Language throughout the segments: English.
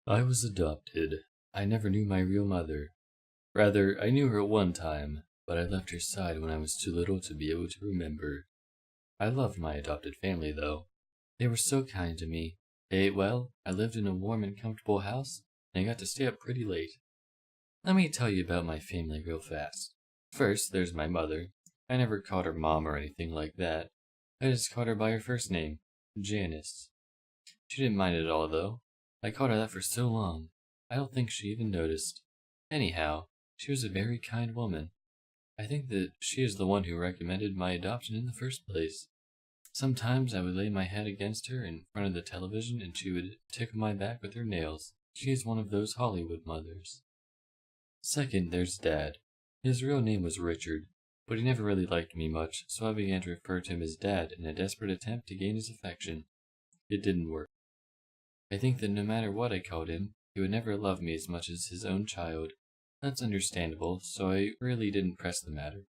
I was adopted. I never knew my real mother. Rather, I knew her at one time, but I left her side when I was too little to be able to remember. I loved my adopted family, though. They were so kind to me. They ate well, I lived in a warm and comfortable house, and I got to stay up pretty late. Let me tell you about my family real fast. First, there's my mother. I never called her Mom or anything like that. I just called her by her first name, Janice. She didn't mind it at all, though. I called her that for so long. I don't think she even noticed. Anyhow, she was a very kind woman. I think that she is the one who recommended my adoption in the first place. Sometimes I would lay my head against her in front of the television and she would tickle my back with her nails. She is one of those Hollywood mothers. Second, there's Dad. His real name was Richard, but he never really liked me much, so I began to refer to him as Dad in a desperate attempt to gain his affection. It didn't work. I think that no matter what I called him, he would never love me as much as his own child. That's understandable, so I really didn't press the matter.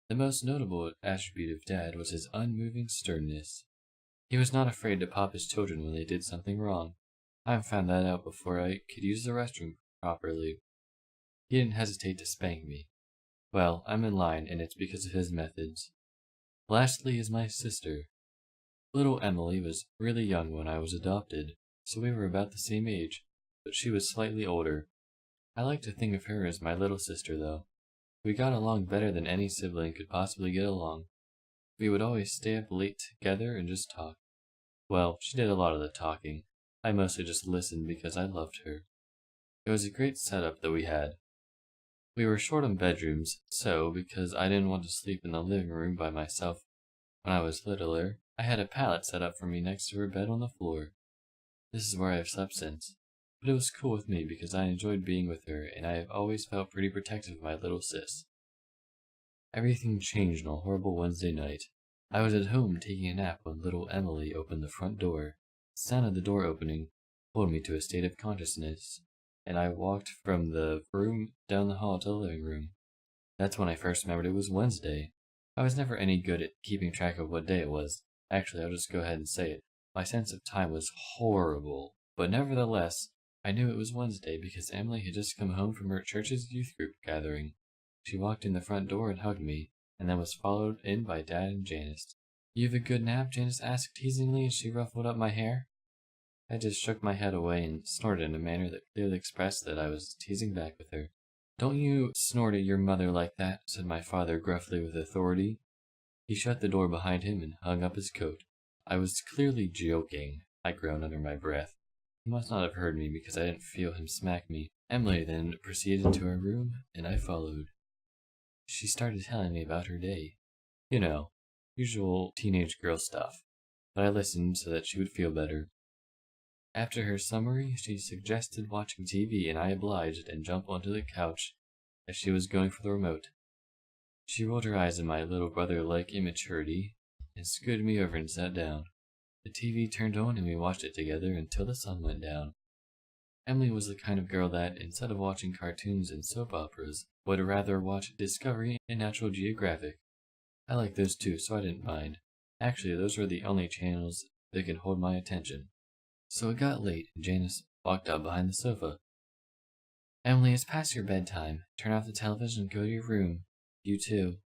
The most notable attribute of Dad was his unmoving sternness. He was not afraid to pop his children when they did something wrong. I found that out before I could use the restroom properly. He didn't hesitate to spank me. Well, I'm in line, and it's because of his methods. Lastly is my sister. Little Emily was really young when I was adopted, so we were about the same age, but she was slightly older. I like to think of her as my little sister, though. We got along better than any sibling could possibly get along. We would always stay up late together and just talk. Well, she did a lot of the talking. I mostly just listened because I loved her. It was a great setup that we had. We were short on bedrooms, so, because I didn't want to sleep in the living room by myself when I was littler, I had a pallet set up for me next to her bed on the floor. This is where I have slept since. But it was cool with me because I enjoyed being with her, and I have always felt pretty protective of my little sis. Everything changed on a horrible Wednesday night. I was at home taking a nap when little Emily opened the front door. The sound of the door opening pulled me to a state of consciousness, and I walked from the room down the hall to the living room. That's when I first remembered it was Wednesday. I was never any good at keeping track of what day it was. Actually, I'll just go ahead and say it. My sense of time was horrible, but nevertheless, I knew it was Wednesday because Emily had just come home from her church's youth group gathering. She walked in the front door and hugged me, and then was followed in by Dad and Janice. "You have a good nap?" Janice asked teasingly as she ruffled up my hair. I just shook my head away and snorted in a manner that clearly expressed that I was teasing back with her. "Don't you snort at your mother like that," said my father gruffly with authority. He shut the door behind him and hung up his coat. I was clearly joking, I groaned under my breath. He must not have heard me because I didn't feel him smack me. Emily then proceeded to her room, and I followed. She started telling me about her day. You know, usual teenage girl stuff, but I listened so that she would feel better. After her summary, she suggested watching TV, and I obliged and jumped onto the couch as she was going for the remote. She rolled her eyes at my little brother-like immaturity and scooted me over and sat down. The TV turned on and we watched it together until the sun went down. Emily was the kind of girl that, instead of watching cartoons and soap operas, would rather watch Discovery and Natural Geographic. I like those too, so I didn't mind. Actually, those were the only channels that could hold my attention. So it got late, and Janice walked up behind the sofa. "Emily, it's past your bedtime. Turn off the television and go to your room. You too."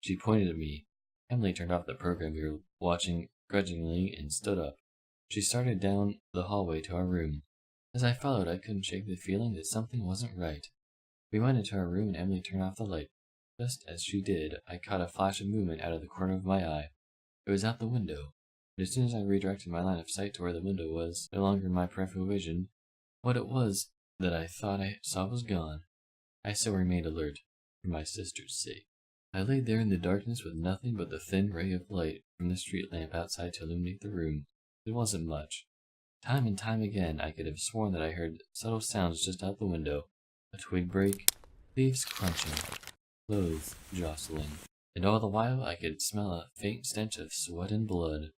She pointed at me. Emily turned off the program we were watching grudgingly and stood up. She started down the hallway to our room. As I followed, I couldn't shake the feeling that something wasn't right. We went into our room and Emily turned off the light. Just as she did, I caught a flash of movement out of the corner of my eye. It was out the window. But as soon as I redirected my line of sight to where the window was, no longer in my peripheral vision, what it was that I thought I saw was gone. I still remained alert, for my sister's sake. I lay there in the darkness with nothing but the thin ray of light from the street lamp outside to illuminate the room. It wasn't much. Time and time again I could have sworn that I heard subtle sounds just out the window. A twig break, leaves crunching, clothes jostling, and all the while I could smell a faint stench of sweat and blood.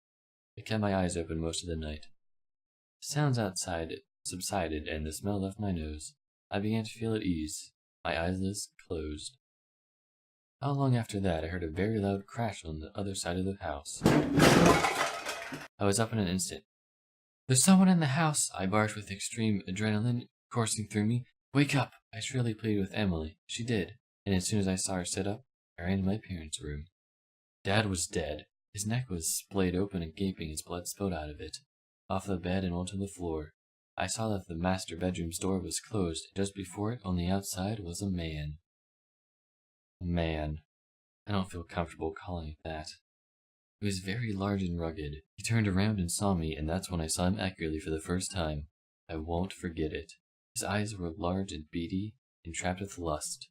I kept my eyes open most of the night. The sounds outside subsided and the smell left my nose. I began to feel at ease. My eyelids closed. Not long after that I heard a very loud crash on the other side of the house. I was up in an instant. There's someone in the house, I barked with extreme adrenaline coursing through me. Wake up! I shrilly pleaded with Emily. She did, and as soon as I saw her sit up, I ran to my parents' room. Dad was dead. His neck was splayed open and gaping as blood spilled out of it. Off the bed and onto the floor. I saw that the master bedroom's door was closed, and just before it, on the outside, was a man. A man. I don't feel comfortable calling it that. He was very large and rugged. He turned around and saw me, and that's when I saw him accurately for the first time. I won't forget it. His eyes were large and beady, and trapped with lust.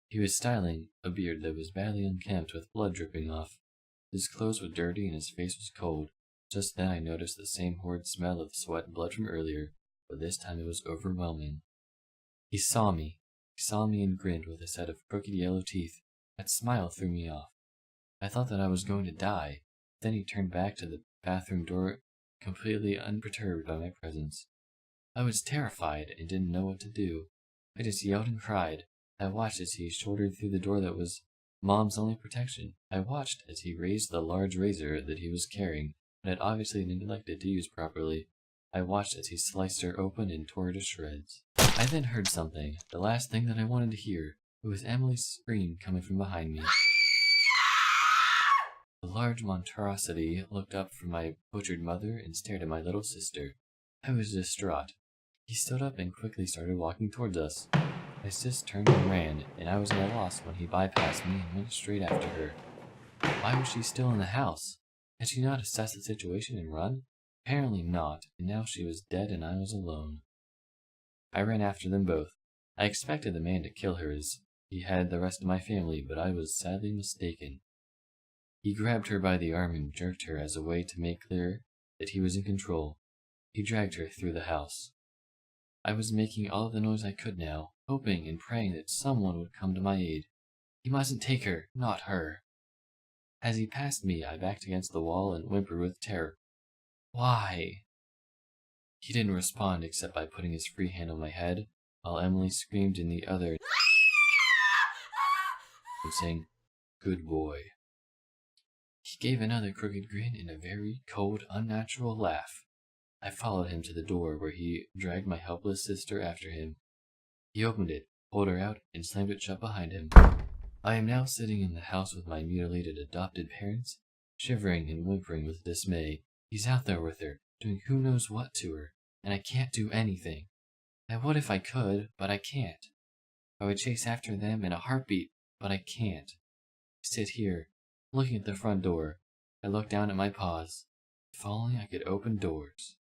He was styling a beard that was badly unkempt with blood dripping off. His clothes were dirty and his face was cold. Just then I noticed the same horrid smell of sweat and blood from earlier, but this time it was overwhelming. He saw me. He saw me and grinned with a set of crooked yellow teeth. That smile threw me off. I thought that I was going to die. Then he turned back to the bathroom door, completely unperturbed by my presence. I was terrified and didn't know what to do. I just yelled and cried. I watched as he shouldered through the door that was Mom's only protection. I watched as he raised the large razor that he was carrying, but had obviously neglected to use properly. I watched as he sliced her open and tore her to shreds. I then heard something, the last thing that I wanted to hear. It was Emily's scream coming from behind me. The large monstrosity looked up from my butchered mother and stared at my little sister. I was distraught. He stood up and quickly started walking towards us. My sis turned and ran, and I was at a loss when he bypassed me and went straight after her. Why was she still in the house? Had she not assessed the situation and run? Apparently not, and now she was dead and I was alone. I ran after them both. I expected the man to kill her as he had the rest of my family, but I was sadly mistaken. He grabbed her by the arm and jerked her as a way to make clear that he was in control. He dragged her through the house. I was making all the noise I could now, hoping and praying that someone would come to my aid. He mustn't take her, not her. As he passed me, I backed against the wall and whimpered with terror. Why? He didn't respond except by putting his free hand on my head, while Emily screamed in the other and saying, "Good boy." He gave another crooked grin and a very cold, unnatural laugh. I followed him to the door, where he dragged my helpless sister after him. He opened it, pulled her out, and slammed it shut behind him. I am now sitting in the house with my mutilated adopted parents, shivering and whimpering with dismay. He's out there with her, doing who knows what to her, and I can't do anything. I would if I could, but I can't. I would chase after them in a heartbeat, but I can't. I sit here, looking at the front door. I look down at my paws. If only I could open doors.